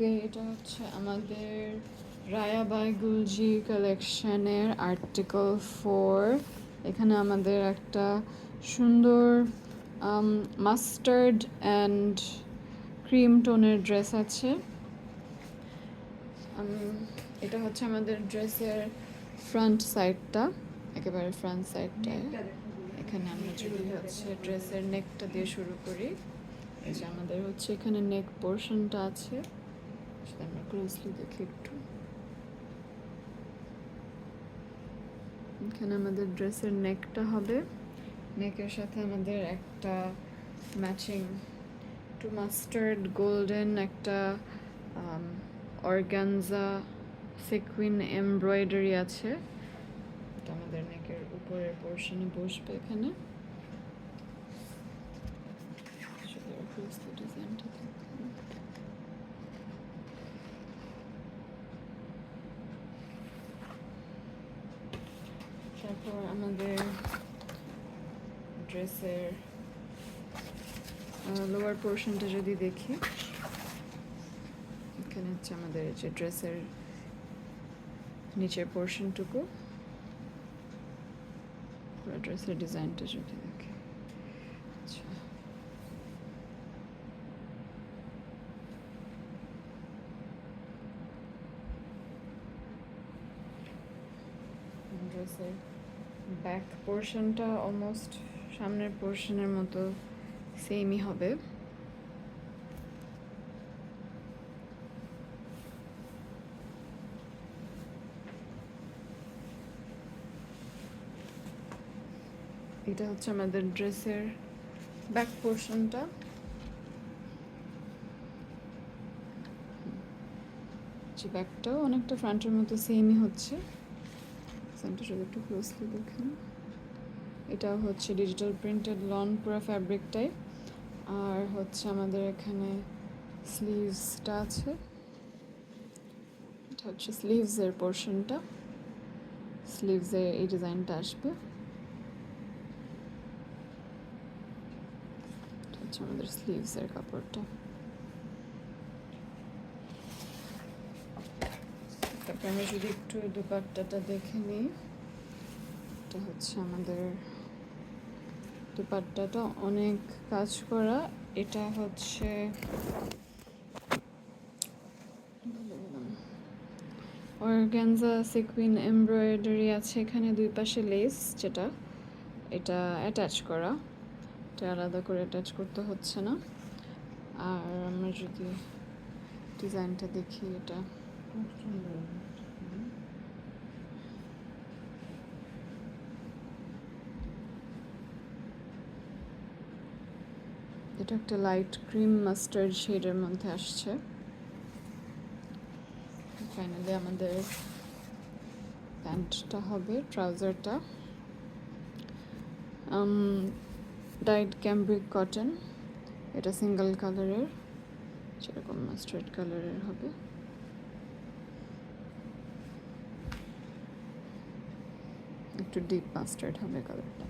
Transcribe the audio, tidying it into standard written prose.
ওকে, এটা হচ্ছে আমাদের রায়া বাই গুলজি কালেকশনের আর্টিকেল 4। এখানে আমাদের একটা সুন্দর মাস্টার্ড অ্যান্ড ক্রিম টোনের ড্রেস আছে। এটা হচ্ছে আমাদের ড্রেসের ফ্রন্ট সাইডটা, একেবারে ফ্রন্ট সাইডটায়। এখানে আমরা যদি হচ্ছে ড্রেসের নেকটা দিয়ে শুরু করি, এই যে আমাদের হচ্ছে এখানে নেক পোর্শনটা আছে, সেটা আমরা ক্লোজলি দেখি একটু। এখানে আমাদের ড্রেসের নেকটা হবে, নেকের সাথে আমাদের একটা ম্যাচিং টু মাস্টার্ড গোল্ডেন একটা অর্গানজা সিকুইন এমব্রয়ডারি আছে। এটা আমাদের নেকের উপরের পোর্শনে বসবে। এখানে ডিজাইনটা তারপর আমাদের ড্রেসের লোয়ার পোর্শনটা যদি দেখি, এখানে হচ্ছে আমাদের যে ড্রেসের নিচের পোর্শনটুকু, পুরো ড্রেসের ডিজাইনটা যদি দেখি, আচ্ছা ড্রেসের ব্যাক পোর্শনটা অলমোস্ট সামনের পোর্শনের মতো সেমই হবে। এটা হচ্ছে আমাদের ড্রেসের ব্যাক পোর্শনটা। যে ব্যাকটাও অনেকটা ফ্রন্টের মতো সেমই হচ্ছে। সেন্টার যদি একটু ক্লোজলি দেখেন, এটা হচ্ছে ডিজিটাল প্রিন্টেড লন পুরো ফ্যাব্রিকটাই। আর হচ্ছে আমাদের এখানে স্লিভসটা আছে, এটা হচ্ছে স্লিভসের পোর্শনটা, স্লিভসে এই ডিজাইনটা আসবে। এটা হচ্ছে আমাদের স্লিভসের কাপড়টা। তারপরে আমরা যদি একটু দুপাট্টাটা দেখে নিই, এটা হচ্ছে আমাদের দুপাট্টাটা অনেক কাজ করা। এটা হচ্ছে অর্গানজা সিকুইন এমব্রয়ডারি আছে এখানে, দুই পাশে লেস, যেটা এটা অ্যাটাচ করা, এটা আলাদা করে অ্যাটাচ করতে হচ্ছে না। আর আমরা যদি ডিজাইনটা দেখি, এটা এটা একটা লাইট ক্রিম মাস্টার্ড শেডের মধ্যে আসছে। ফাইনালি আমাদের প্যান্টটা হবে, ট্রাউজারটা ডাইড ক্যাম্ব্রিক কটন, এটা সিঙ্গেল কালারের, যেরকম মাস্টার্ড কালারের হবে। একটু ডিপ মাস্টার্ড হবে কালারটা।